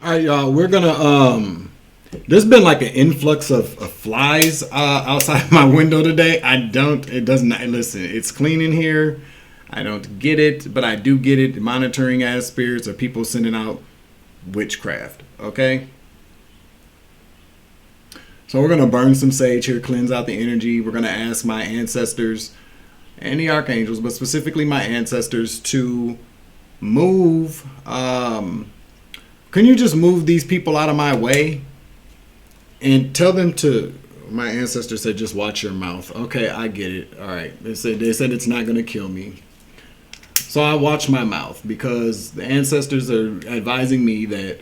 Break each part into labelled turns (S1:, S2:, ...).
S1: All right, y'all. We're gonna there's been like an influx of flies outside my window today. It does not, listen, it's clean in here. I don't get it, but I do get it. Monitoring as spirits or people sending out witchcraft. Okay? So we're going to burn some sage here, cleanse out the energy. We're going to ask my ancestors and the archangels, but specifically my ancestors, to move. Can you just move these people out of my way? And tell them to, my ancestor said, just watch your mouth. Okay, I get it. All right. They said it's not going to kill me. So I watch my mouth because the ancestors are advising me that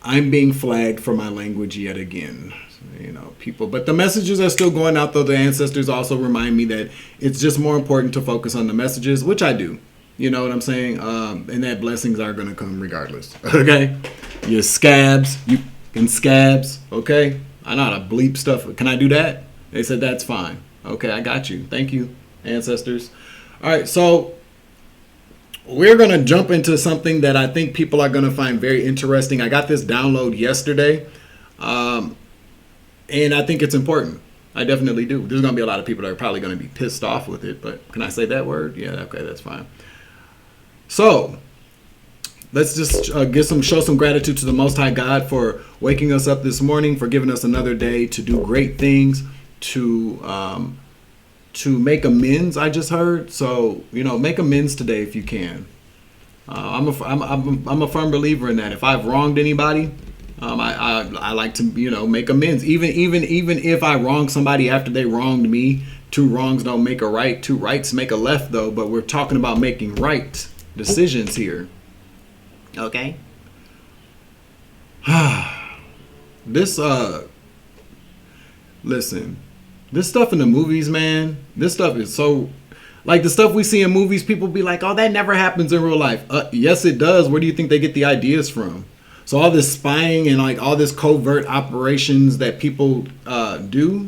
S1: I'm being flagged for my language yet again. You know, people. But the messages are still going out, though. The ancestors also remind me that it's just more important to focus on the messages, which I do. You know what I'm saying? And that blessings are going to come regardless. Okay? You scabs. You can scabs. Okay? I know how to bleep stuff. Can I do that? They said that's fine. Okay, I got you. Thank you, ancestors. All right, so we're going to jump into something that I think people are going to find very interesting. I got this download yesterday, and I think it's important. I definitely do. There's going to be a lot of people that are probably going to be pissed off with it, but can I say that word? Yeah, okay, that's fine. So let's just show some gratitude to the Most High God for waking us up this morning, for giving us another day to do great things, to make amends. I just heard, so make amends today if you can. I'm a firm believer in that. If I've wronged anybody, I like to make amends. Even if I wrong somebody after they wronged me, two wrongs don't make a right. Two rights make a left, though. But we're talking about making right decisions here. Okay. Listen. This stuff in the movies, man, this stuff is so, like the stuff we see in movies, people be like, oh, that never happens in real life. Yes, it does. Where do you think they get the ideas from? So all this spying and like all this covert operations that people do,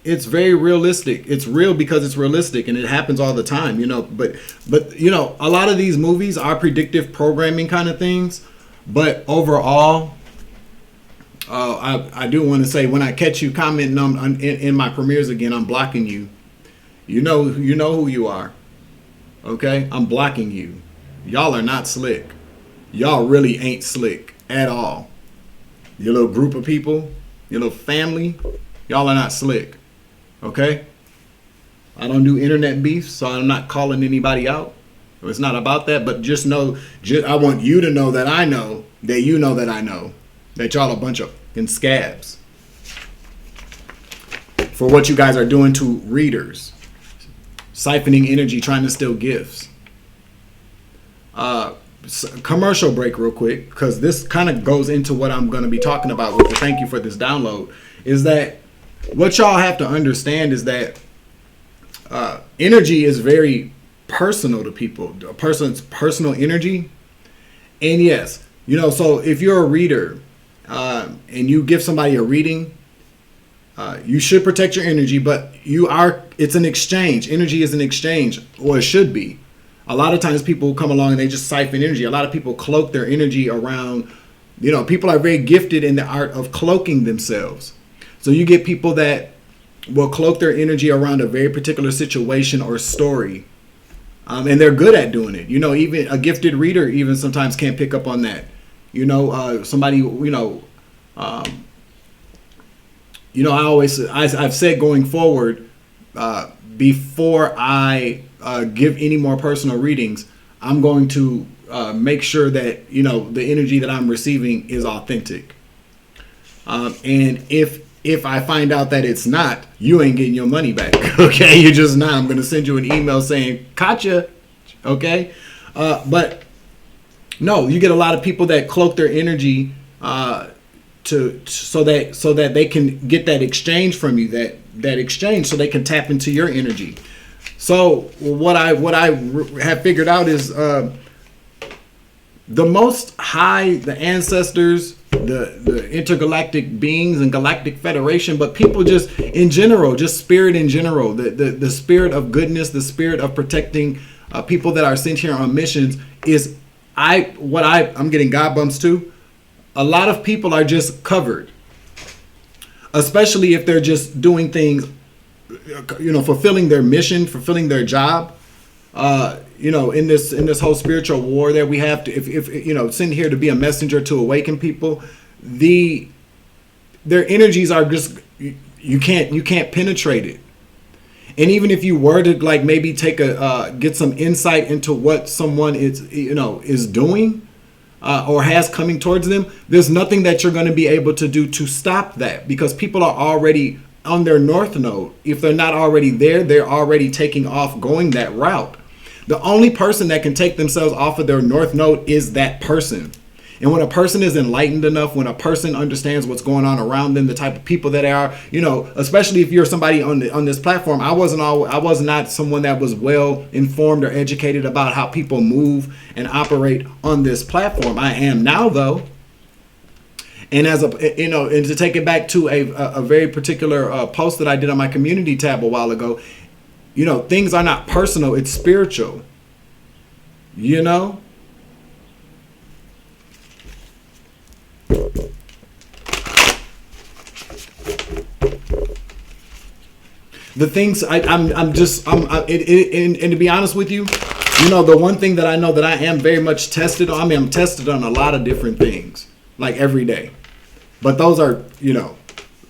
S1: it's very realistic. It's real because it's realistic and it happens all the time, But a lot of these movies are predictive programming kind of things. But overall, I do want to say, when I catch you commenting in my premieres again, I'm blocking you. You know who you are. Okay? I'm blocking you. Y'all are not slick. Y'all really ain't slick at all. Your little group of people, your little family, y'all are not slick. Okay? I don't do internet beef, so I'm not calling anybody out. It's not about that, but just know, I want you to know that I know that you know that I know that y'all a bunch of fucking scabs for what you guys are doing to readers, siphoning energy, trying to steal gifts. Commercial break real quick, because this kind of goes into what I'm going to be talking about with the thank you for this download, is that what y'all have to understand is that energy is very personal to people. A person's personal energy. And yes, so if you're a reader, and you give somebody a reading, you should protect your energy, but it's an exchange. Energy is an exchange, or it should be. A lot of times people come along and they just siphon energy. A lot of people cloak their energy around, people are very gifted in the art of cloaking themselves. So you get people that will cloak their energy around a very particular situation or story. And they're good at doing it. Even a gifted reader even sometimes can't pick up on that. Somebody, I've said going forward, before I give any more personal readings, I'm going to make sure that, the energy that I'm receiving is authentic. And if I find out that it's not, you ain't getting your money back. Okay. You're just not. I'm going to send you an email saying, gotcha. Okay. But no, you get a lot of people that cloak their energy so that they can get that exchange from you, that exchange, so they can tap into your energy. So what I have figured out is the Most High, the ancestors, the intergalactic beings and galactic federation, but people just in general, just spirit in general, the spirit of goodness, the spirit of protecting people that are sent here on missions is I'm getting God bumps too. a lot of people are just covered, especially if they're just doing things, fulfilling their mission, fulfilling their job. In this whole spiritual war that we have to, if sent here to be a messenger to awaken people, their energies are just, you can't penetrate it. And even if you were to like maybe get some insight into what someone is doing or has coming towards them, there's nothing that you're going to be able to do to stop that, because people are already on their north node. If they're not already there, they're already taking off going that route. The only person that can take themselves off of their north node is that person. And when a person is enlightened enough, when a person understands what's going on around them, the type of people that they are, especially if you're somebody on this platform, I was not someone that was well informed or educated about how people move and operate on this platform. I am now, though. And and to take it back to a very particular post that I did on my community tab a while ago, things are not personal, it's spiritual. The things and to be honest with you, the one thing that I know that I am very much tested on, I'm tested on a lot of different things, like every day. But those are,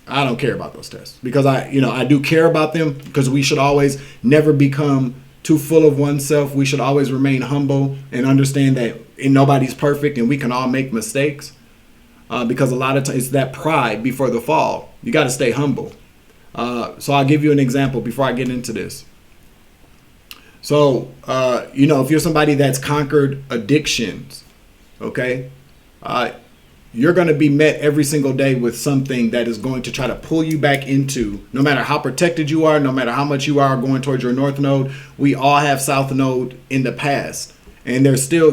S1: I don't care about those tests, because I do care about them, because we should always never become too full of oneself. We should always remain humble and understand that nobody's perfect and we can all make mistakes. Because a lot of times it's that pride before the fall. You got to stay humble. So I'll give you an example before I get into this. So, if you're somebody that's conquered addictions, okay, you're going to be met every single day with something that is going to try to pull you back into, no matter how protected you are, no matter how much you are going towards your north node. We all have south node in the past, and there's still,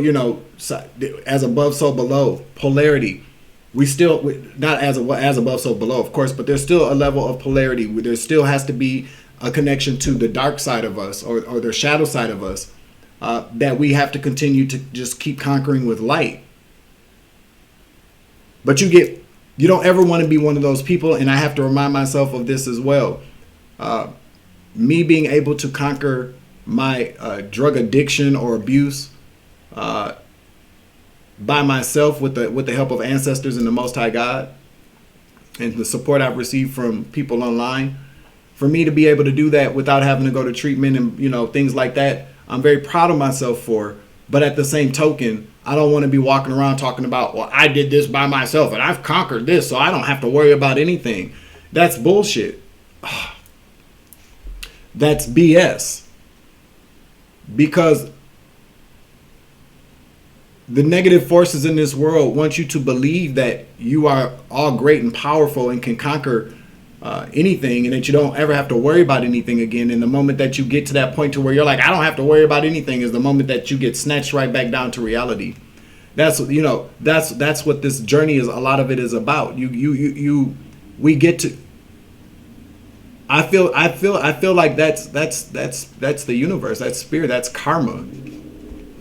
S1: as above, so below polarity. We still, not as above, so below, of course, but there's still a level of polarity where there still has to be a connection to the dark side of us, or the shadow side of us, that we have to continue to just keep conquering with light. But you don't ever want to be one of those people, and I have to remind myself of this as well. Me being able to conquer my drug addiction or abuse by myself with the help of ancestors and the Most High God, and the support I've received from people online, for me to be able to do that without having to go to treatment and things like that, I'm very proud of myself for. But at the same token, I don't want to be walking around talking about, well, I did this by myself and I've conquered this, so I don't have to worry about anything. That's bullshit. That's BS. Because the negative forces in this world want you to believe that you are all great and powerful and can conquer anything, and that you don't ever have to worry about anything again. And the moment that you get to that point to where you're like, I don't have to worry about anything, is the moment that you get snatched right back down to reality. That's what this journey is. A lot of it is about. We get to. I feel like that's the universe, that's spirit, that's karma,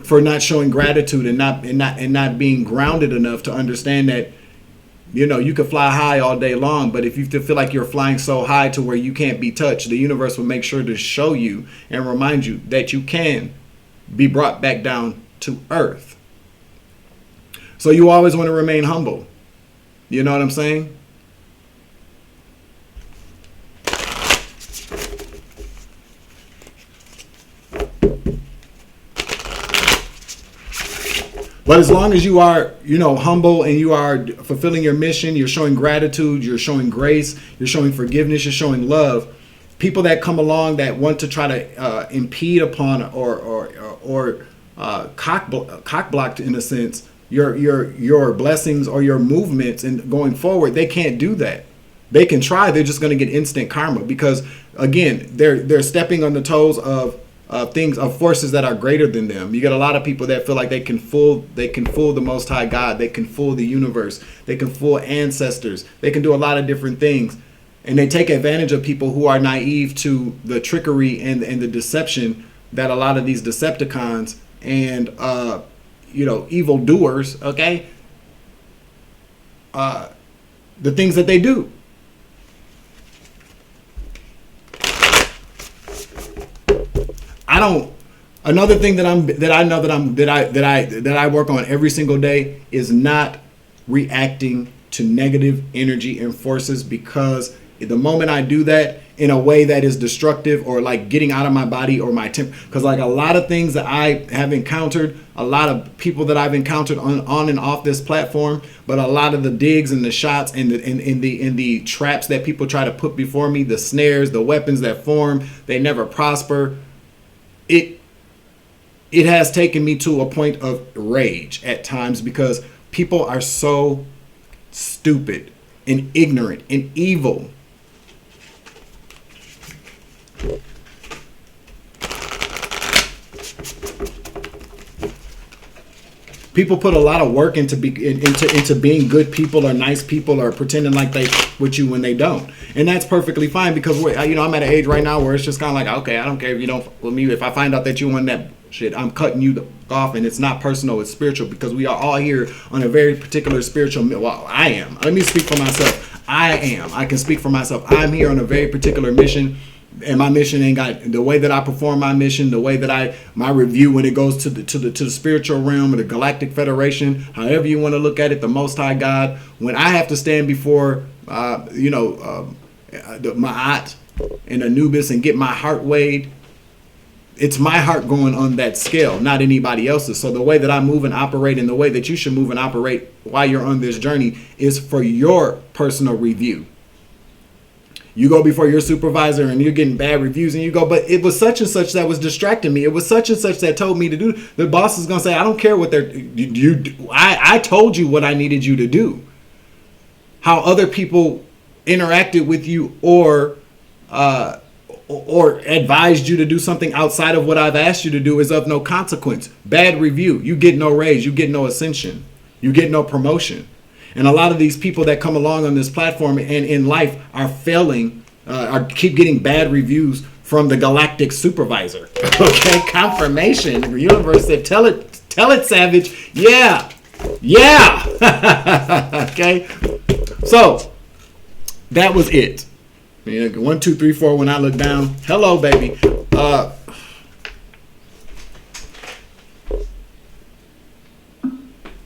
S1: for not showing gratitude and not being grounded enough to understand that, you could fly high all day long, but if you feel like you're flying so high to where you can't be touched, the universe will make sure to show you and remind you that you can be brought back down to earth. So you always want to remain humble. You know what I'm saying? But as long as you are, humble, and you are fulfilling your mission, you're showing gratitude, you're showing grace, you're showing forgiveness, you're showing love. People that come along that want to try to impede upon or cock blocked, in a sense, your blessings or your movements and going forward, they can't do that. They can try. They're just going to get instant karma, because again, they're stepping on the toes of forces that are greater than them. You get a lot of people that feel like they can fool the Most High God, they can fool the universe, they can fool ancestors, they can do a lot of different things, and they take advantage of people who are naive to the trickery and the deception that a lot of these Decepticons and evil doers, okay, the things that they do. Another thing that I work on every single day is not reacting to negative energy and forces, because the moment I do that in a way that is destructive or like getting out of my body or my temper, because like a lot of things that I have encountered, a lot of people that I've encountered on and off this platform, but a lot of the digs and the shots and the traps that people try to put before me, the snares, the weapons that form, they never prosper. It has taken me to a point of rage at times, because people are so stupid and ignorant and evil. People put a lot of work into being good people or nice people or pretending like they with you when they don't, and that's perfectly fine, because I'm at an age right now where it's just kind of like, okay, I don't care if you don't with me. If I find out that you want that shit, I'm cutting you off, and it's not personal, it's spiritual, because we are all here on a very particular spiritual. Well, I am. Let me speak for myself. I can speak for myself. I'm here on a very particular mission. And my mission ain't got the way that I perform my mission, the way that my review when it goes to the spiritual realm or the Galactic Federation, however you want to look at it, the Most High God. When I have to stand before the Ma'at and Anubis and get my heart weighed, it's my heart going on that scale, not anybody else's. So the way that I move and operate, and the way that you should move and operate while you're on this journey, is for your personal review. You go before your supervisor and you're getting bad reviews, and you go, but it was such and such that was distracting me. It was such and such that told me to do. The boss is going to say, I don't care what I told you what I needed you to do. How other people interacted with you or advised you to do something outside of what I've asked you to do is of no consequence. Bad review. You get no raise. You get no ascension. You get no promotion. And a lot of these people that come along on this platform and in life are failing, keep getting bad reviews from the galactic supervisor. Okay, confirmation. The universe said, tell it, Savage. Yeah. Okay. So that was it. 1, 2, 3, 4. When I look down, hello, baby.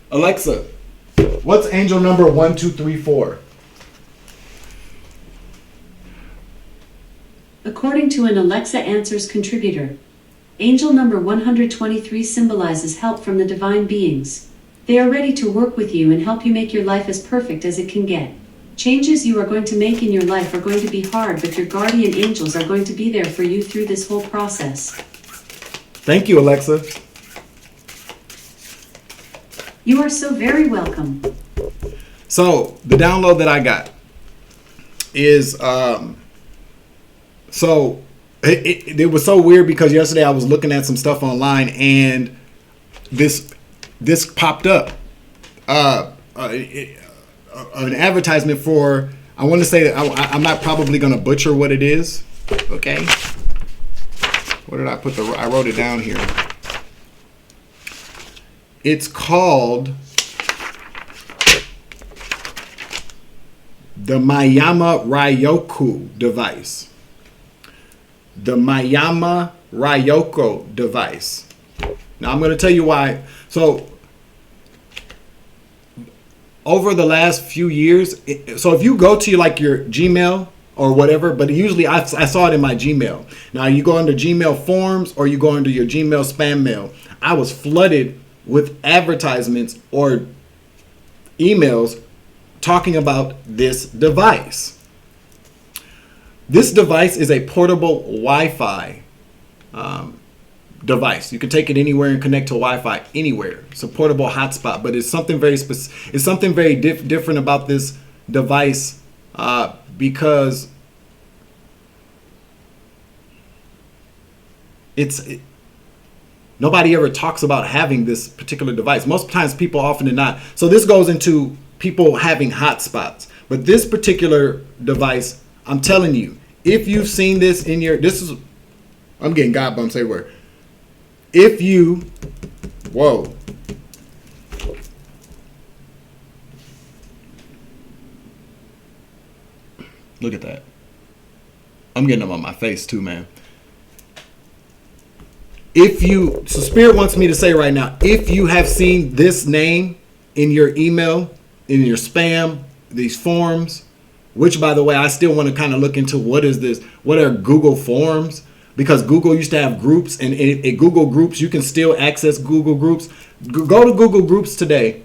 S1: Alexa, what's angel number 1, 2, 3, 4?
S2: According to an Alexa Answers contributor, angel number 123 symbolizes help from the divine beings. They are ready to work with you and help you make your life as perfect as it can get. Changes you are going to make in your life are going to be hard, but your guardian angels are going to be there for you through this whole process.
S1: Thank you, Alexa.
S2: You are so very welcome.
S1: So the download that I got is so it was so weird, because yesterday I was looking at some stuff online and this popped up, an advertisement for, I want to say that I'm not probably going to butcher what it is. Okay, where did I put I wrote it down here. It's called the Muama Ryoko device. The Muama Ryoko device. Now I'm going to tell you why. So over the last few years, so if you go to your Gmail or whatever, but usually I saw it in my Gmail. Now you go under Gmail forms or you go under your Gmail spam mail. I was flooded with advertisements or emails talking about this device. This device is a portable Wi-Fi device. You can take it anywhere and connect to Wi-Fi anywhere. It's a portable hotspot, but it's something very different about this device because nobody ever talks about having this particular device. Most times people often do not. So this goes into people having hotspots. But this particular device, I'm telling you, if you've seen this in your, I'm getting God bumps everywhere. If you, whoa. Look at that. I'm getting them on my face too, man. So Spirit wants me to say right now, if you have seen this name in your email, in your spam, these forms, which by the way, I still want to kind of look into what is this? What are Google Forms? Because Google used to have groups, and in Google Groups, you can still access Google Groups. Go to Google Groups today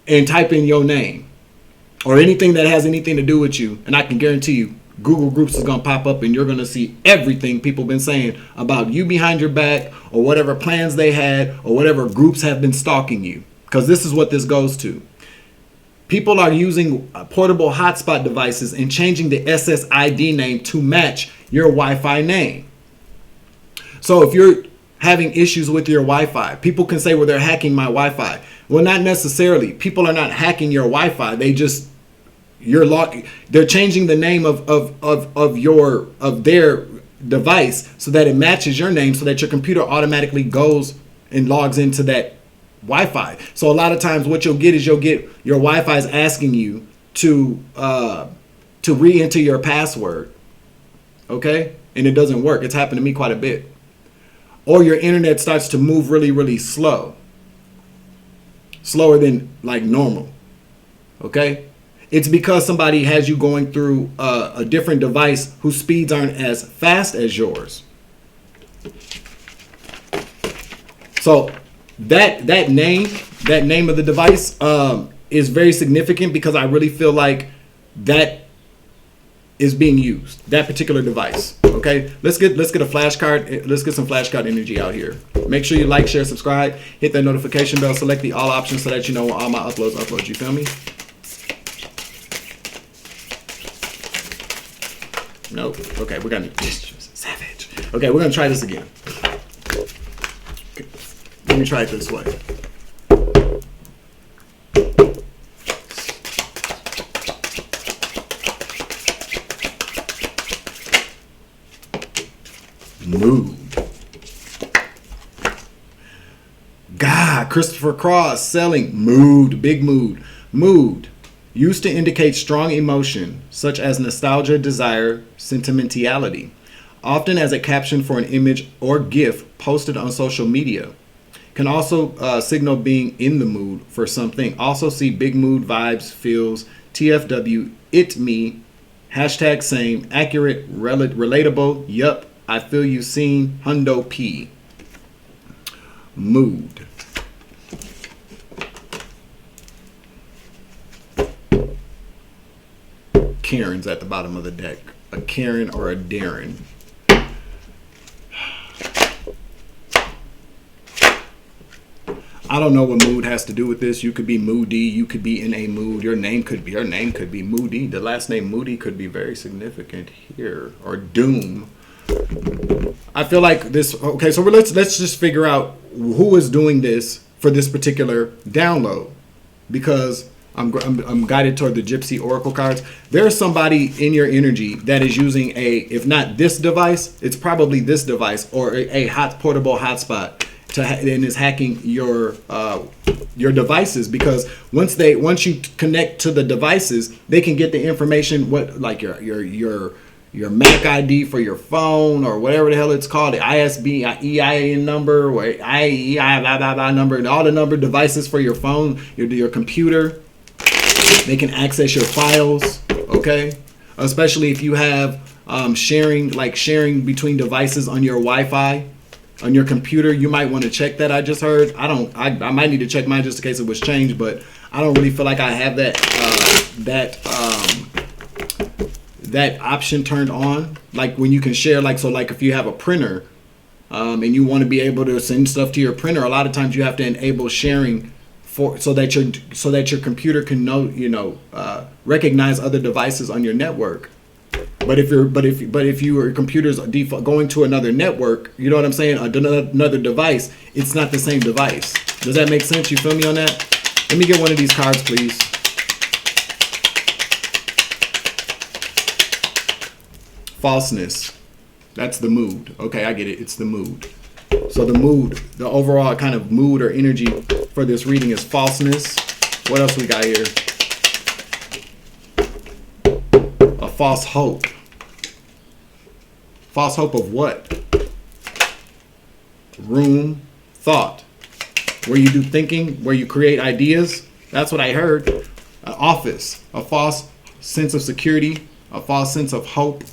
S1: and type in your name or anything that has anything to do with you, and I can guarantee you, Google Groups is going to pop up and you're going to see everything people been saying about you behind your back or whatever plans they had or whatever groups have been stalking you. Because this is what this goes to. People are using portable hotspot devices and changing the SSID name to match your Wi-Fi name. So if you're having issues with your Wi-Fi, people can say, well, they're hacking my Wi-Fi. Well, not necessarily. People are not hacking your Wi-Fi. They're changing the name of their device so that it matches your name, so that your computer automatically goes and logs into that Wi-Fi. So a lot of times what you'll get your Wi-Fi is asking you to re-enter your password. Okay? And it doesn't work. It's happened to me quite a bit. Or your internet starts to move really, really slow. Slower than like normal. Okay? It's because somebody has you going through a different device whose speeds aren't as fast as yours. So that name of the device is very significant because I really feel like that is being used, that particular device. Okay, let's get a flashcard. Let's get some flashcard energy out here. Make sure you like, share, subscribe, hit that notification bell, select the all options so that you know when all my uploads. You feel me? Nope. Okay, we're gonna savage. Okay, we're gonna try this again. Okay. Let me try it this way. Mood. God, Christopher Cross selling mood, big mood. Mood. Used to indicate strong emotion, such as nostalgia, desire, sentimentality, often as a caption for an image or GIF posted on social media. Can also signal being in the mood for something. Also see big mood, vibes, feels, TFW, it me, hashtag same, accurate, relatable, yup, I feel you seen, hundo P. Mood. Karen's at the bottom of the deck. A Karen or a Darren. I don't know what mood has to do with this. You could be moody. You could be in a mood. Your name could be Moody. The last name Moody could be very significant here. Or Doom. I feel like this. Okay, so let's just figure out who is doing this for this particular download, because I'm guided toward the Gypsy Oracle cards. There's somebody in your energy that is using if not this device, it's probably this device or a portable hotspot and is hacking your devices, because once you connect to the devices, they can get the information, what like your MAC ID for your phone or whatever the hell it's called, the ISB EIN number or IEI blah blah blah number, and all the number devices for your phone, your computer. They can access your files, okay? Especially if you have sharing between devices on your Wi-Fi, on your computer. You might want to check that. I just heard. I might need to check mine just in case it was changed, but I don't really feel like I have that option turned on. Like when you can share, like if you have a printer and you want to be able to send stuff to your printer, a lot of times you have to enable sharing so that your computer can recognize other devices on your network. But if your computer's default going to another network, you know what I'm saying, another device, it's not the same device. Does that make sense? You feel me on that? Let me get one of these cards, please. Falseness. That's the mood. Okay, I get it. It's the mood. So the mood, the overall kind of mood or energy for this reading is falseness. What else we got here? A false hope. False hope of what? Room, thought. Where you do thinking, where you create ideas. That's what I heard. An office, a false sense of security, a false sense of hope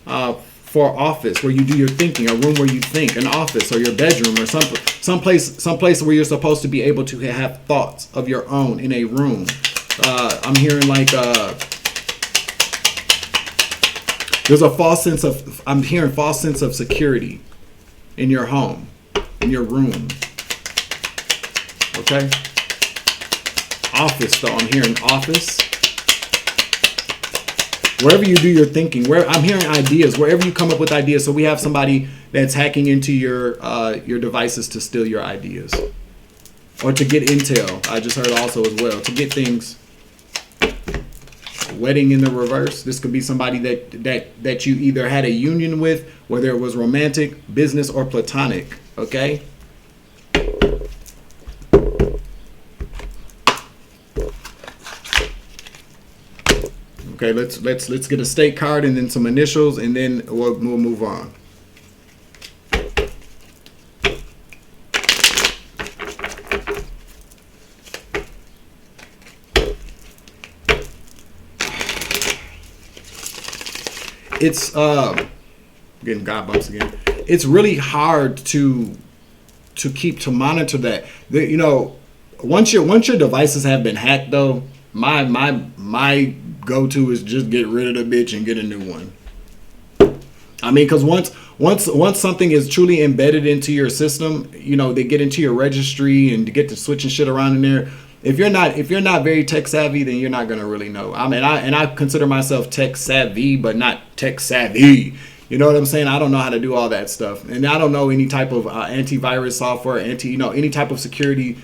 S1: for office where you do your thinking, a room where you think, an office or your bedroom or some place where you're supposed to be able to have thoughts of your own in a room. I'm hearing like there's a false sense of, I'm hearing false sense of security in your home, in your room. Okay? Office though, I'm hearing office. Wherever you do your thinking, where I'm hearing ideas, wherever you come up with ideas. So we have somebody that's hacking into your devices to steal your ideas. Or to get intel. I just heard also as well. To get things. Wedding in the reverse. This could be somebody that you either had a union with, whether it was romantic, business, or platonic. Okay? Okay, let's get a state card and then some initials, and then we'll move on. It's getting God bumps again. It's really hard to monitor that. You know, once your devices have been hacked, though, my go-to is just get rid of the bitch and get a new one. I mean, because once something is truly embedded into your system, you know, they get into your registry and get to switching shit around in there. If you're not very tech savvy, then you're not gonna really know. I mean, I consider myself tech savvy, but not tech savvy. You know what I'm saying? I don't know how to do all that stuff, and I don't know any type of antivirus software, any type of security,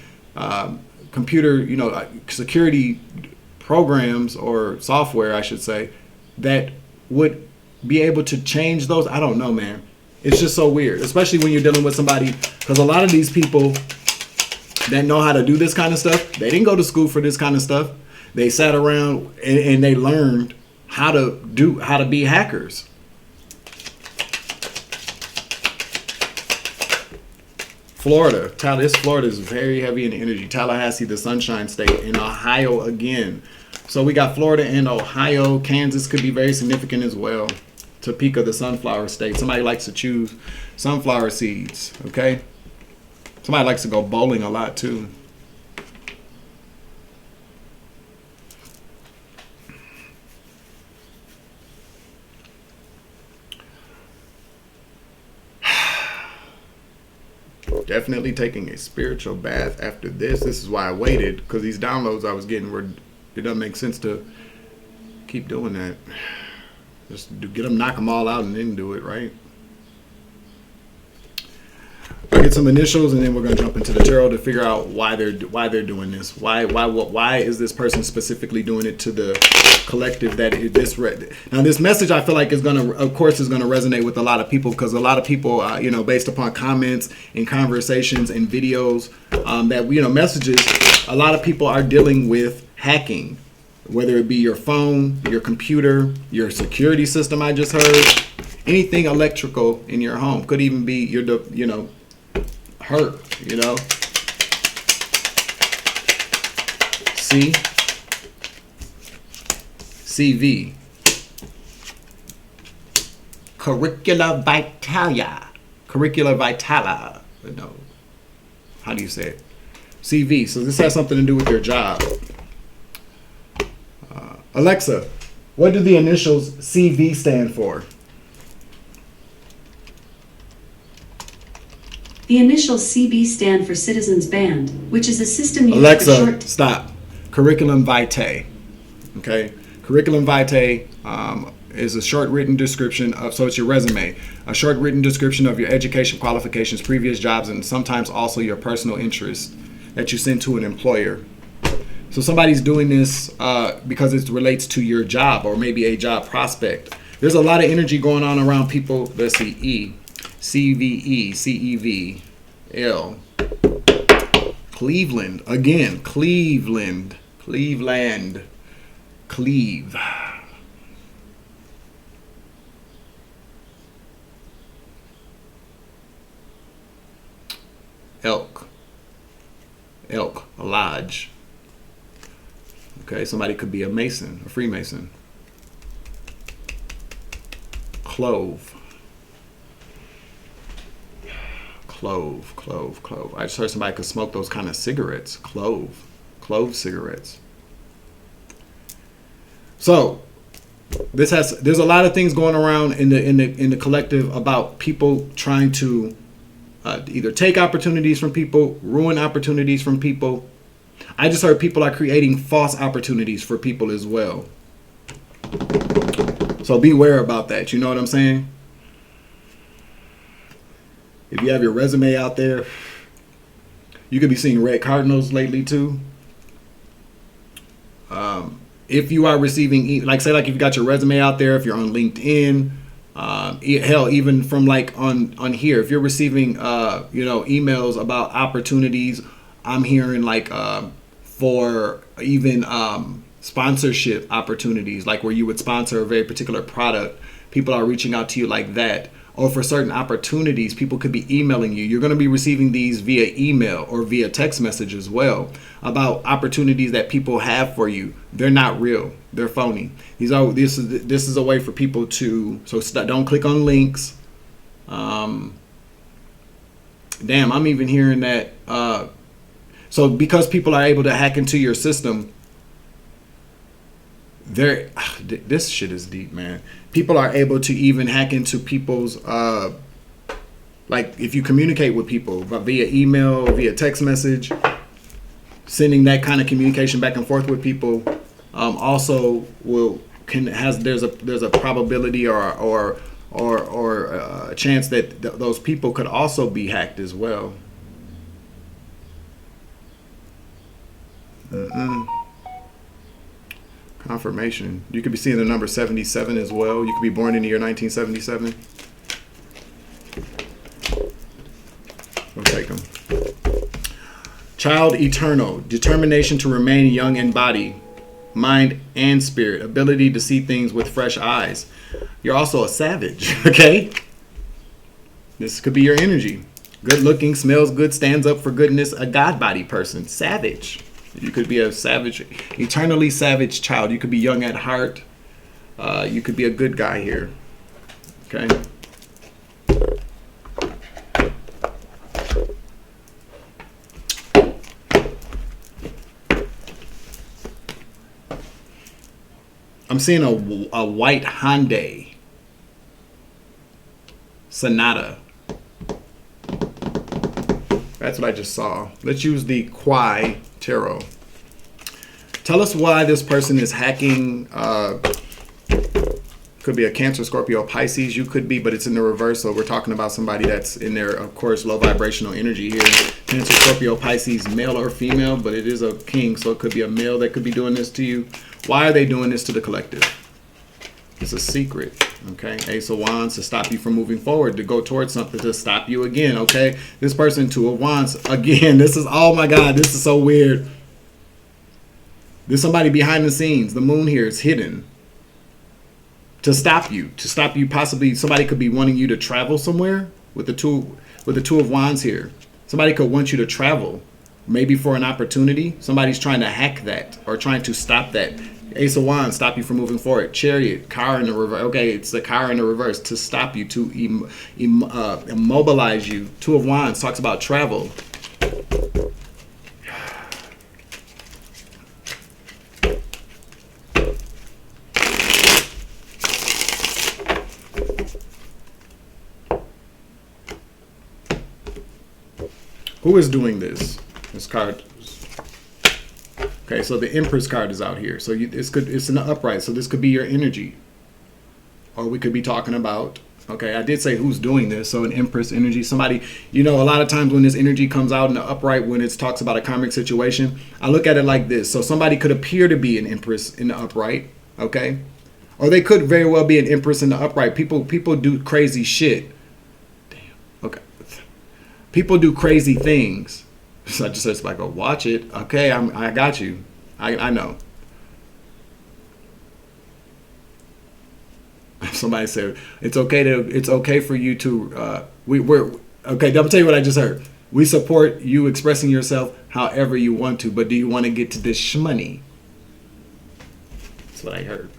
S1: computer, security programs or software, I should say, that would be able to change those. I don't know, man. It's just so weird, especially when you're dealing with somebody, because a lot of these people that know how to do this kind of stuff, they didn't go to school for this kind of stuff. They sat around and they learned how to be hackers. Florida is very heavy in energy. Tallahassee, the Sunshine State, and Ohio again. So we got Florida and Ohio. Kansas could be very significant as well. Topeka, the Sunflower State. Somebody likes to choose sunflower seeds, okay? Somebody likes to go bowling a lot too. Definitely taking a spiritual bath after this. This is why I waited, because these downloads I was getting were, it doesn't make sense to keep doing that. Just get them, knock them all out, and then do it, right? I'll get some initials, and then we're gonna jump into the tarot to figure out why they're doing this. Why is this person specifically doing it to the collective that is this? Now, this message I feel like is gonna resonate with a lot of people, because a lot of people, based upon comments and conversations and videos, messages, a lot of people are dealing with hacking, whether it be your phone, your computer, your security system. I just heard anything electrical in your home. Could even be your, hurt, CV. Curricula vitala. No. How do you say it? CV. So this has something to do with your job. Alexa, what do the initials CV stand for?
S2: The initials CB stand for Citizens Band, which is a system used
S1: Alexa,
S2: for short...
S1: stop. Curriculum vitae. Okay? Curriculum vitae is a short written description of, so it's your resume, a short written description of your education qualifications, previous jobs, and sometimes also your personal interests that you send to an employer. So somebody's doing this because it relates to your job or maybe a job prospect. There's a lot of energy going on around people. Let's see, E, CVE, CEV, L. Cleveland, again, Cleveland, Cleve. elk. Elk, a lodge. Okay, somebody could be a mason, a Freemason. Clove. Clove, clove, clove. I just heard somebody could smoke those kind of cigarettes. Clove. Clove cigarettes. So there's a lot of things going around in the collective about people trying to either take opportunities from people, ruin opportunities from people. I just heard people are creating false opportunities for people as well. So beware about that. You know what I'm saying? If you have your resume out there, you could be seeing red cardinals lately too. If you are receiving, like say, like if you got your resume out there, if you're on LinkedIn, hell, even from like on here, if you're receiving, emails about opportunities, I'm hearing like for even sponsorship opportunities, like where you would sponsor a very particular product, people are reaching out to you like that. Or for certain opportunities, people could be emailing you. You're going to be receiving these via email or via text message as well about opportunities that people have for you. They're not real. They're phony. This is a way for people to, don't click on links. Damn, I'm even hearing that. So because people are able to hack into your system, this shit is deep, man. People are able to even hack into people's, like if you communicate with people via email, via text message, sending that kind of communication back and forth with people, also there's a probability or a chance that those people could also be hacked as well. Confirmation. You could be seeing the number 77 as well. You could be born in the year 1977. We'll take them. Child eternal. Determination to remain young in body, mind, and spirit. Ability to see things with fresh eyes. You're also a savage, okay? This could be your energy. Good looking, smells good, stands up for goodness. A God body person. Savage. You could be a savage, eternally savage child. You could be young at heart. You could be a good guy here. Okay. I'm seeing a white Hyundai Sonata. That's what I just saw. Let's use the Kwai Tarot. Tell us why this person is hacking. Could be a Cancer, Scorpio, Pisces. You could be, but it's in the reverse. So we're talking about somebody that's in their, of course, low vibrational energy here. Cancer, Scorpio, Pisces, male or female, but it is a king. So it could be a male that could be doing this to you. Why are they doing this to the collective? It's a secret. Okay. Ace of Wands to stop you from moving forward, to go towards something, to stop you again. Okay. This person, Two of Wands again. This is, oh my God, this is so weird. There's somebody behind the scenes. The moon here is hidden to stop you, possibly. Somebody could be wanting you to travel somewhere with the Two of Wands here. Somebody could want you to travel, maybe for an opportunity. Somebody's trying to hack that or trying to stop that. Ace of Wands, stop you from moving forward. Chariot, car in the reverse. Okay, it's the car in the reverse to stop you, to immobilize you. Two of Wands talks about travel. Who is doing this? This card. Okay, so the Empress card is out here. So it's in the upright. So this could be your energy. Or we could be talking about, okay, I did say who's doing this. So an Empress energy, somebody, a lot of times when this energy comes out in the upright, when it talks about a karmic situation, I look at it like this. So somebody could appear to be an Empress in the upright, okay? Or they could very well be an Empress in the upright. People do crazy shit. Damn, okay. People do crazy things. So I just said, like, watch it. Okay, I got you. I know. Somebody said it's okay for you to we're okay. I'll tell you what I just heard. We support you expressing yourself however you want to, but do you want to get to this shmoney? That's what I heard.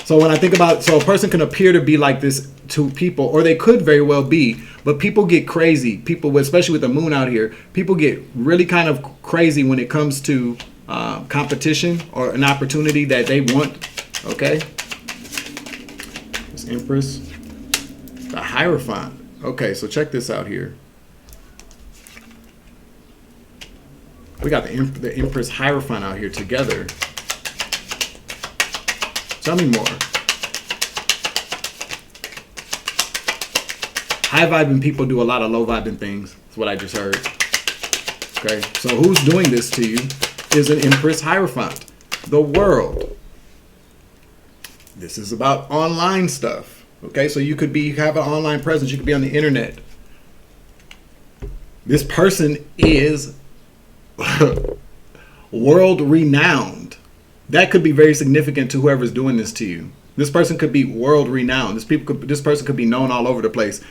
S1: So when I think about, so a person can appear to be like this to people, or they could very well be, but people get crazy. People, especially with the moon out here, people get really kind of crazy when it comes to competition or an opportunity that they want. Okay. This Empress, the Hierophant. Okay, so check this out here. We got the Empress Hierophant out here together. Tell me more. High vibing people do a lot of low vibing things. That's what I just heard. Okay, so who's doing this to you is an Empress Hierophant. The world. This is about online stuff. Okay, so you could have an online presence. You could be on the internet. This person is world renowned. That could be very significant to whoever's doing this to you. This person could be world renowned. This person could be known all over the place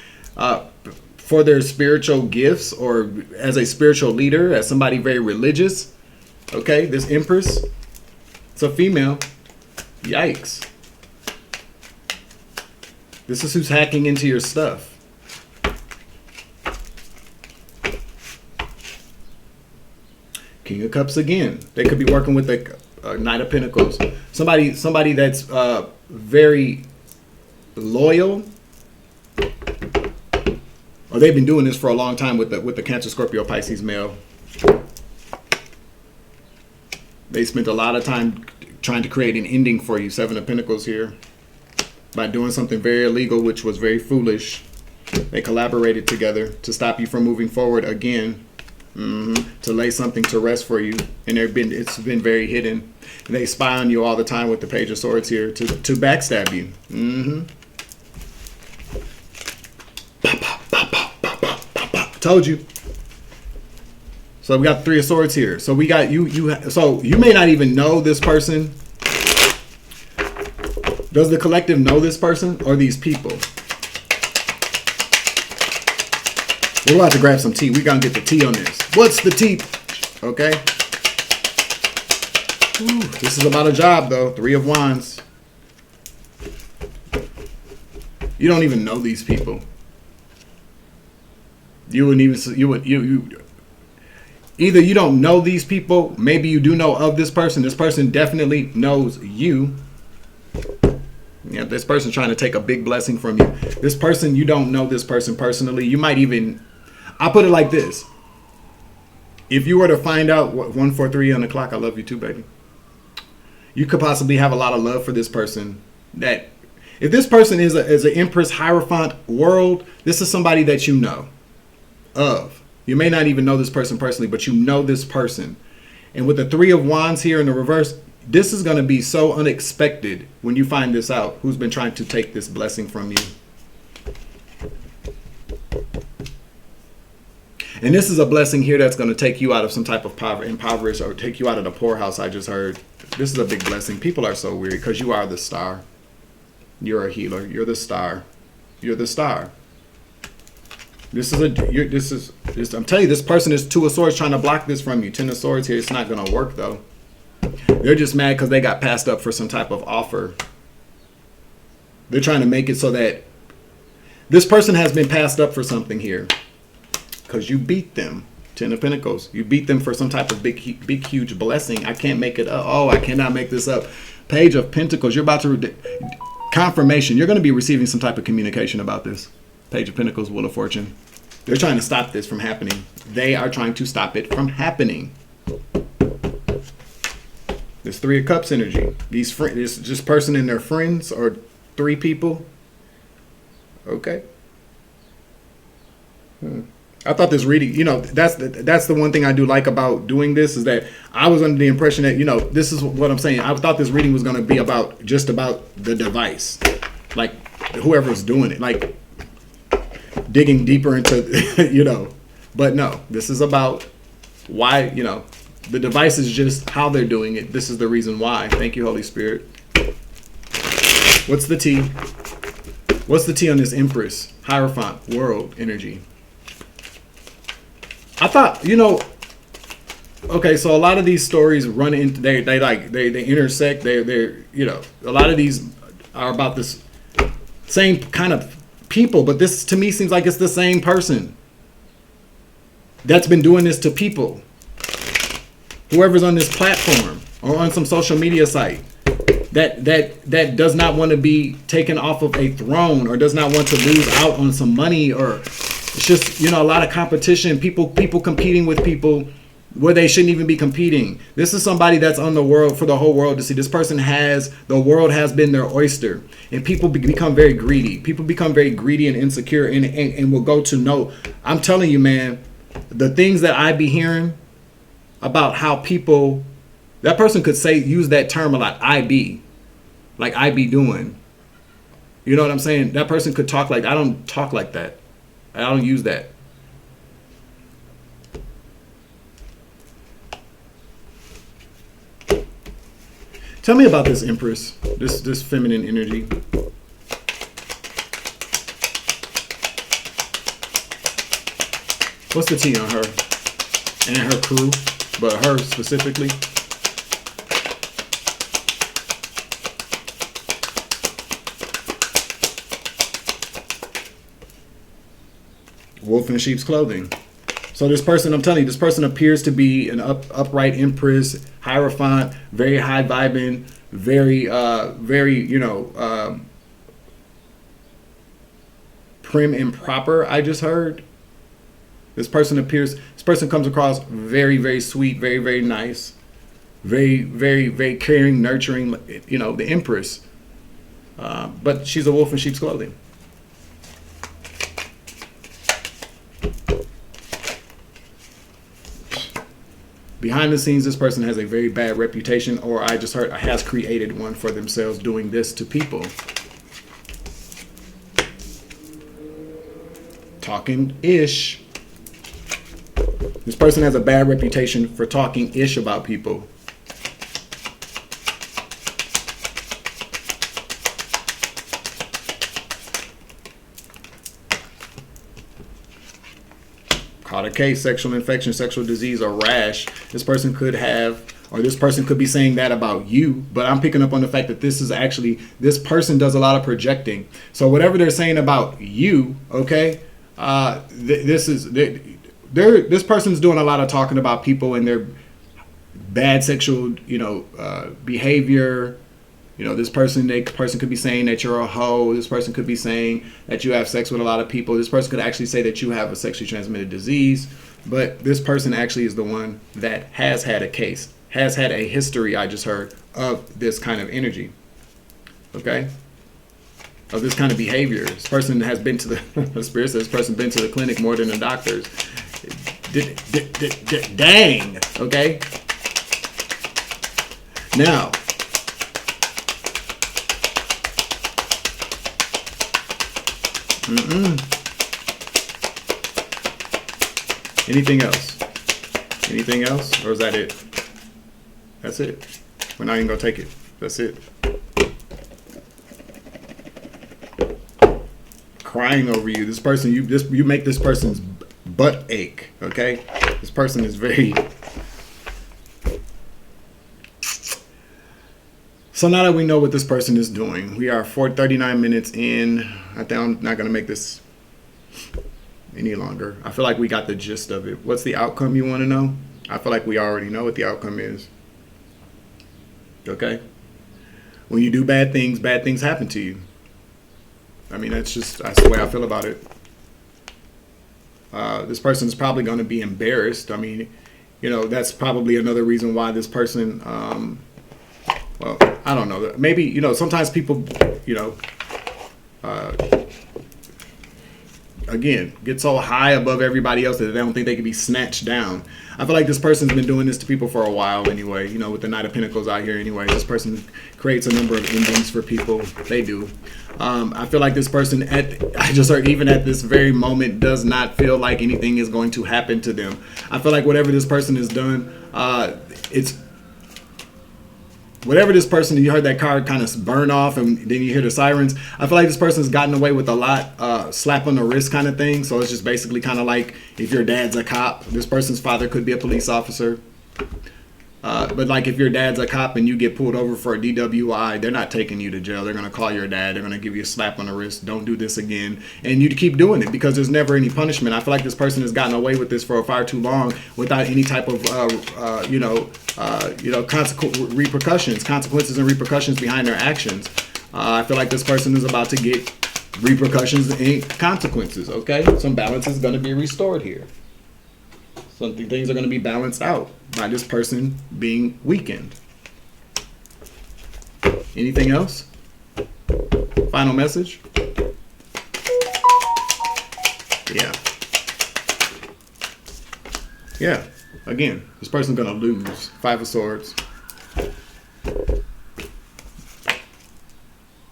S1: for their spiritual gifts, or as a spiritual leader, as somebody very religious. Okay, this Empress, it's a female. Yikes. This is who's hacking into your stuff. King of Cups again. They could be working with the Knight of Pentacles. Somebody that's very loyal, or they've been doing this for a long time with the Cancer, Scorpio, Pisces male. They spent a lot of time trying to create an ending for you. Seven of Pentacles here. By doing something very illegal, which was very foolish. They collaborated together to stop you from moving forward again. To lay something to rest for you, and it's been very hidden. And they spy on you all the time with the Page of Swords here to backstab you. Told you. So we got Three of Swords here. So we got you. So you may not even know this person. Does the collective know this person or these people? We're about to grab some tea. We're going to get the tea on this. What's the tea? Okay. Ooh, this is about a job, though. Three of Wands. You don't even know these people. Either you don't know these people. Maybe you do know of this person. This person definitely knows you. Yeah, this person's trying to take a big blessing from you. This person, you don't know this person personally. You might even... I'll put it like this. If you were to find out what 143 on the clock, I love you too, baby. You could possibly have a lot of love for this person. That if this person is an Empress Hierophant world, this is somebody that you know of. You may not even know this person personally, but you know this person. And with the Three of Wands here in the reverse, this is going to be so unexpected when you find this out. Who's been trying to take this blessing from you? And this is a blessing here that's going to take you out of some type of impoverished, or take you out of the poorhouse. I just heard. This is a big blessing. People are so weird because you are the star. You're a healer. You're the star. You're the star. I'm telling you, this person is Two of Swords trying to block this from you. Ten of Swords here. It's not going to work though. They're just mad because they got passed up for some type of offer. They're trying to make it so that this person has been passed up for something here. Because you beat them. Ten of Pentacles. You beat them for some type of big, huge blessing. I can't make it up. Oh, I cannot make this up. Page of Pentacles. You're about to... confirmation. You're going to be receiving some type of communication about this. Page of Pentacles, Wheel of Fortune. They're trying to stop this from happening. They are trying to stop it from happening. There's Three of Cups energy. This just person and their friends, or three people. Okay. I thought this reading, that's the one thing I do like about doing this, is that I was under the impression that, this is what I'm saying. I thought this reading was going to be about the device, like whoever's doing it, like digging deeper into, but no, this is about why, the device is just how they're doing it. This is the reason why. Thank you, Holy Spirit. What's the tea? What's the tea on this Empress Hierophant world energy? I thought, okay, so a lot of these stories run into they intersect. They're a lot of these are about this same kind of people, but this to me seems like it's the same person that's been doing this to people. Whoever's on this platform or on some social media site that does not want to be taken off of a throne or does not want to lose out on some money, or it's just a lot of competition, people competing with people where they shouldn't even be competing. This is somebody that's on the world for the whole world to see. This person the world has been their oyster, and people become very greedy. People become very greedy and insecure, and will go to no. I'm telling you, man, the things that I be hearing about how people, that person could use that term a lot. I be doing. You know what I'm saying? That person could talk like, I don't talk like that. I don't use that. Tell me about this Empress, this feminine energy. What's the tea on her and her crew, but her specifically? Wolf in sheep's clothing. So this person, I'm telling you, this person appears to be an upright Empress, Hierophant, very high vibing, very, prim and proper. I just heard. This person comes across very, very sweet, very, very nice, very, very, very caring, nurturing, the Empress. But she's a wolf in sheep's clothing. Behind the scenes, this person has a very bad reputation, or I just heard has created one for themselves doing this to people. Talking ish. This person has a bad reputation for talking ish about people. Caught a case, sexual infection, sexual disease, or rash. This person could have, or this person could be saying that about you, but I'm picking up on the fact that this person does a lot of projecting. So whatever they're saying about you, okay, this person's doing a lot of talking about people and their bad sexual, behavior. This person could be saying that you're a hoe. This person could be saying that you have sex with a lot of people. This person could actually say that you have a sexually transmitted disease. But this person actually is the one that has had a case, has had a history, I just heard, of this kind of energy. Okay? Of this kind of behavior. This person has been to the spirit says this person been to the clinic more than the doctors. Dang. Okay? Now, anything else? Anything else? Or is that it? That's it. We're not even going to take it. That's it. Crying over you. This person, you make this person's butt ache. Okay? This person is very... So now that we know what this person is doing, we are 39 minutes in. I think I'm not going to make this any longer. I feel like we got the gist of it. What's the outcome you want to know? I feel like we already know what the outcome is. Okay? When you do bad things happen to you. I mean, that's the way I feel about it. This person is probably going to be embarrassed. I mean, that's probably another reason why this person... well, I don't know. Maybe, sometimes people, again, get so high above everybody else that they don't think they can be snatched down. I feel like this person's been doing this to people for a while anyway, with the Knight of Pentacles out here anyway. This person creates a number of endings for people. They do. I feel like this person, I just heard, even at this very moment, does not feel like anything is going to happen to them. I feel like whatever this person has done, whatever this person, you heard that card kind of burn off and then you hear the sirens. I feel like this person's gotten away with a lot, slap on the wrist kind of thing. So it's just basically kind of like if your dad's a cop, this person's father could be a police officer. But like if your dad's a cop and you get pulled over for a DWI, they're not taking you to jail. They're going to call your dad. They're going to give you a slap on the wrist. Don't do this again. And you keep doing it because there's never any punishment. I feel like this person has gotten away with this for far too long without any type of, consequences and repercussions behind their actions. I feel like this person is about to get repercussions and consequences. Okay. Some balance is going to be restored here. Things are going to be balanced out by this person being weakened. Anything else? Final message? Yeah. Yeah. Again, this person's going to lose. 5 of Swords.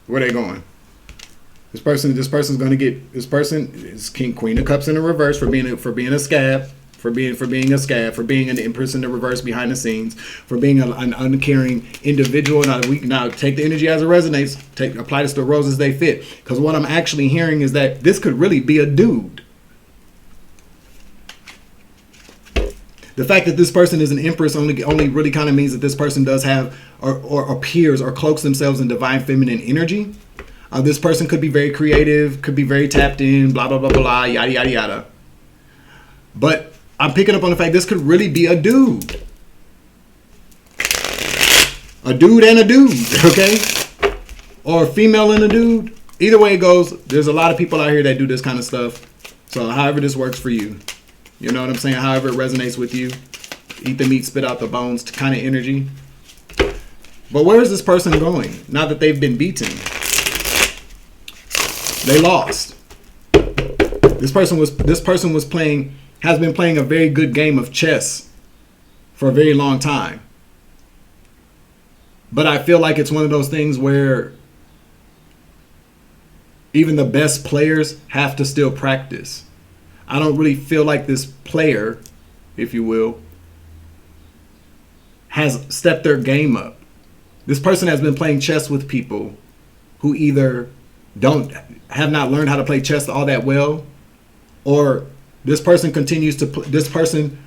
S1: Where are they going? This person's going to get, this person is Queen of Cups in the reverse for being a scab. For being a scab, for being an empress in the reverse behind the scenes, for being an uncaring individual. Now take the energy as it resonates. Apply this to roses they fit. Because what I'm actually hearing is that this could really be a dude. The fact that this person is an empress only really kind of means that this person does have or appears or cloaks themselves in divine feminine energy. This person could be very creative, could be very tapped in, blah, blah, blah, blah, yada, yada, yada. But I'm picking up on the fact this could really be a dude. A dude and a dude, okay? Or a female and a dude. Either way it goes, there's a lot of people out here that do this kind of stuff. So however this works for you. You know what I'm saying? However it resonates with you. Eat the meat, spit out the bones kind of energy. But where is this person going now that they've been beaten? They lost. This person has been playing a very good game of chess for a very long time. But I feel like it's one of those things where even the best players have to still practice. I don't really feel like this player, if you will, has stepped their game up. This person has been playing chess with people who either have not learned how to play chess all that well, or this person continues to this person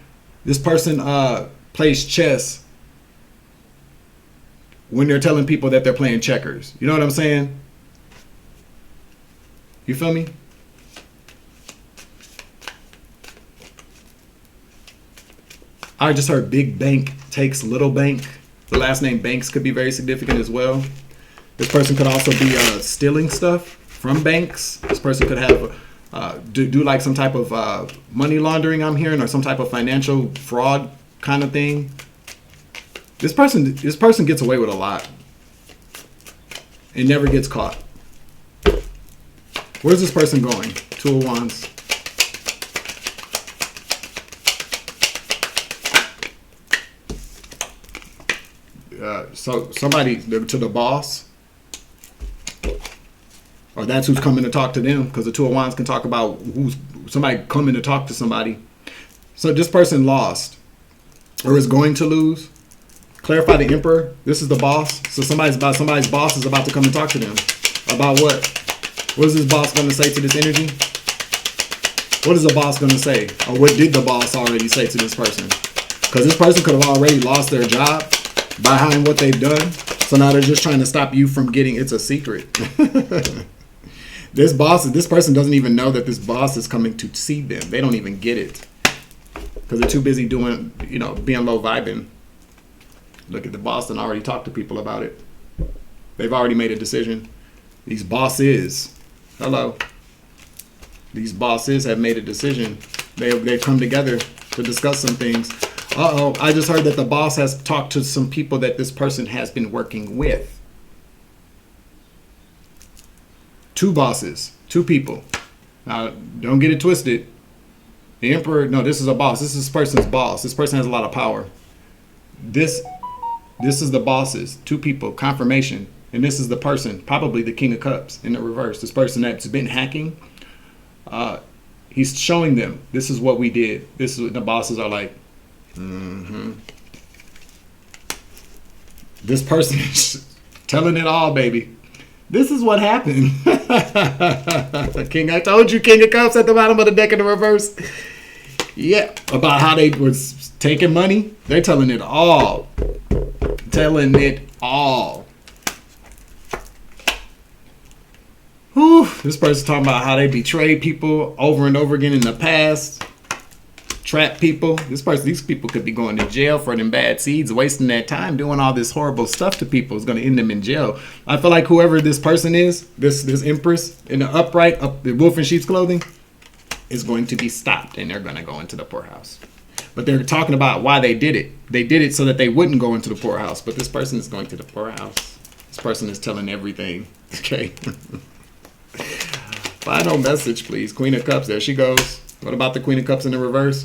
S1: plays chess when they're telling people that they're playing checkers. You know what I'm saying? You feel me? I just heard big bank takes little bank. The last name Banks could be very significant as well. This person could also be stealing stuff from banks. This person could have do like some type of money laundering, I'm hearing, or some type of financial fraud kind of thing. This person gets away with a lot and never gets caught. Where's this person going? 2 of Wands. So somebody to the boss, or that's who's coming to talk to them, because the 2 of Wands can talk about who's somebody coming to talk to somebody. So this person lost or is going to lose. Clarify the Emperor. This is the boss. So somebody's boss is about to come and talk to them. About what? What is this boss going to say to this energy? What is the boss going to say? Or what did the boss already say to this person? Because this person could have already lost their job behind what they've done. So now they're just trying to stop you from getting, it's a secret. This person doesn't even know that this boss is coming to see them. They don't even get it. Because they're too busy doing, being low vibing. Look at the boss and already talked to people about it. They've already made a decision. These bosses, hello. These bosses have made a decision. They've come together to discuss some things. Uh-oh, I just heard that the boss has talked to some people that this person has been working with. 2 bosses, 2 people. Now, don't get it twisted. The Emperor, no, this is a boss. This is this person's boss. This person has a lot of power. This is the bosses, 2 people, confirmation. And this is the person, probably the King of Cups in the reverse. This person that's been hacking, he's showing them, this is what we did. This is what the bosses are like, This person is telling it all, baby. This is what happened. King, I told you, King of Cups at the bottom of the deck in the reverse. Yeah, about how they was taking money. They're telling it all. Telling it all. Whew. This person's talking about how they betrayed people over and over again in the past. Trap people. These people could be going to jail for them bad seeds, wasting their time doing all this horrible stuff to people. Is going to end them in jail. I feel like whoever this person is, this empress in the upright, the wolf in sheep's clothing, is going to be stopped, and they're going to go into the poorhouse. But they're talking about why they did it. They did it so that they wouldn't go into the poorhouse. But this person is going to the poorhouse. This person is telling everything. Okay. Final message, please. Queen of Cups. There she goes. What about the Queen of Cups in the reverse?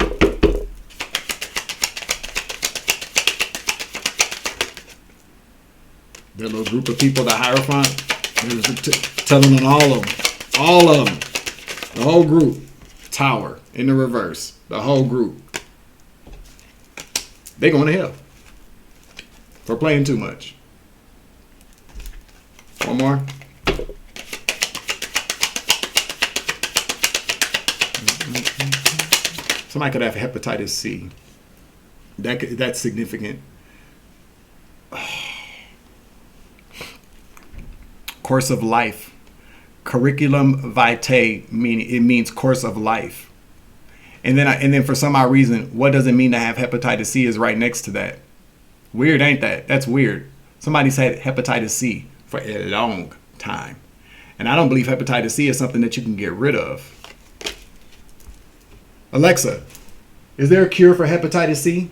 S1: Their little group of people, the Hierophant, telling on all of them. All of them. The whole group. Tower in the reverse. The whole group. They going to hell for playing too much. One more. Somebody could have hepatitis C. That's significant. Course of life. Curriculum vitae, it means course of life. And then for some odd reason, what does it mean to have hepatitis C is right next to that. Weird, ain't that? That's weird. Somebody's had hepatitis C for a long time. And I don't believe hepatitis C is something that you can get rid of. Alexa, is there a cure for hepatitis C?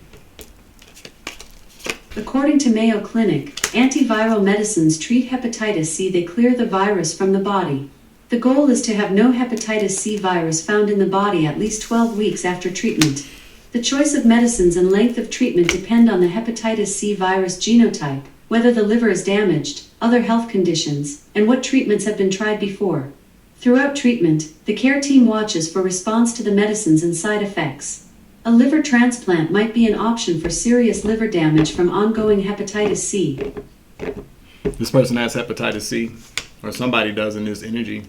S2: According to Mayo Clinic, antiviral medicines treat hepatitis C. They clear the virus from the body. The goal is to have no hepatitis C virus found in the body at least 12 weeks after treatment. The choice of medicines and length of treatment depend on the hepatitis C virus genotype, whether the liver is damaged, other health conditions, and what treatments have been tried before. Throughout treatment, the care team watches for response to the medicines and side effects. A liver transplant might be an option for serious liver damage from ongoing hepatitis C.
S1: This person has hepatitis C, or somebody does in this energy.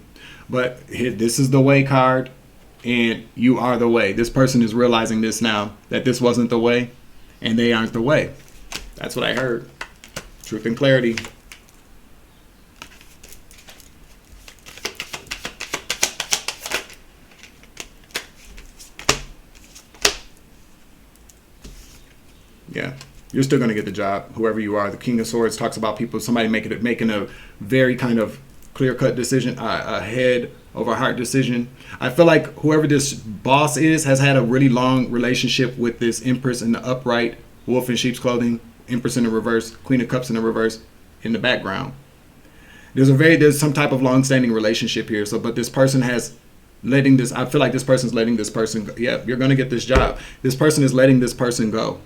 S1: But this is the way card, and you are the way. This person is realizing this now, that this wasn't the way, and they aren't the way. That's what I heard. Truth and clarity. Yeah, you're still going to get the job, whoever you are. The King of Swords talks about people, somebody making a very kind of clear-cut decision, a head over heart decision. I feel like whoever this boss is has had a really long relationship with this Empress in the upright, wolf in sheep's clothing, Empress in the reverse, Queen of Cups in the reverse in the background. There's some type of long-standing relationship here. So, but this person has letting this. I feel like this person's letting this person go. Yeah, you're going to get this job. This person is letting this person go.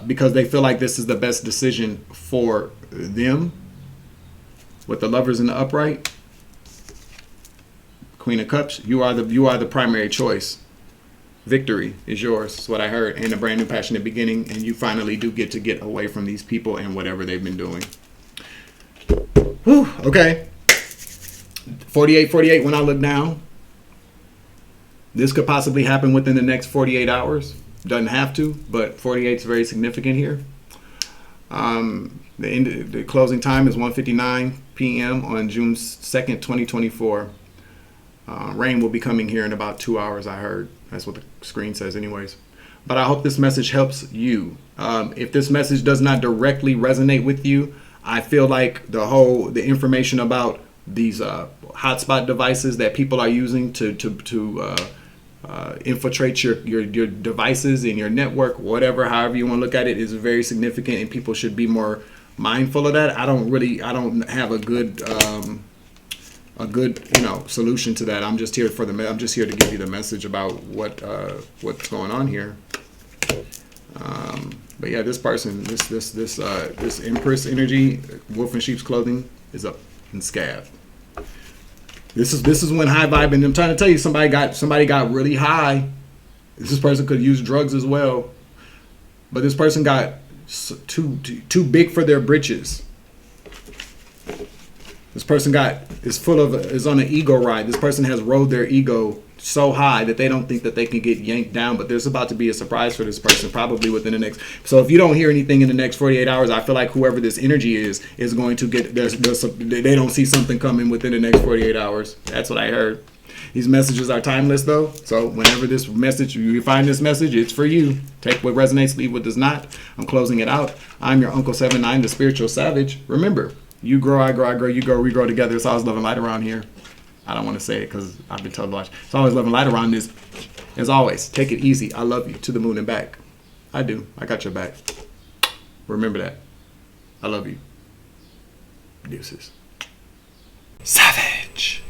S1: Because they feel like this is the best decision for them. With the Lovers in the upright, Queen of Cups, you are the primary choice. Victory is yours. That's what I heard. And a brand new passionate beginning, and you finally do get to get away from these people and whatever they've been doing. Whew, okay. 48 when I look down. This could possibly happen within the next 48 hours. Doesn't have to, but 48 is very significant here. The closing time is 1:59 p.m. on June 2nd, 2024. Rain will be coming here in about 2 hours, I heard. That's what the screen says anyways. But I hope this message helps you. If this message does not directly resonate with you, I feel like the information about these hotspot devices that people are using to infiltrate your devices and your network, however you want to look at it, is very significant, and people should be more mindful of that. I don't have a good solution to that. I'm just here to give you the message about what's going on here. But yeah, this person, this Empress energy, wolf in sheep's clothing, is up in scab. This is when high vibing. I'm trying to tell you, somebody got really high. This person could use drugs as well, but this person got too big for their britches. This person is on an ego ride. This person has rode their ego so high that they don't think that they can get yanked down, but there's about to be a surprise for this person probably within the next. So if you don't hear anything in the next 48 hours, I feel like whoever this energy is going to get, they don't see something coming within the next 48 hours. That's what I heard. These messages are timeless though. So whenever this message, you find this message, it's for you. Take what resonates, leave what does not. I'm closing it out. I'm your Uncle 79, the Spiritual Savage. Remember, you grow, I grow, you grow, we grow together. It's always love and light around here. I don't want to say it because I've been told to watch. It's always love and light around this. As always, take it easy. I love you to the moon and back. I do. I got your back. Remember that. I love you. Deuces. Savage.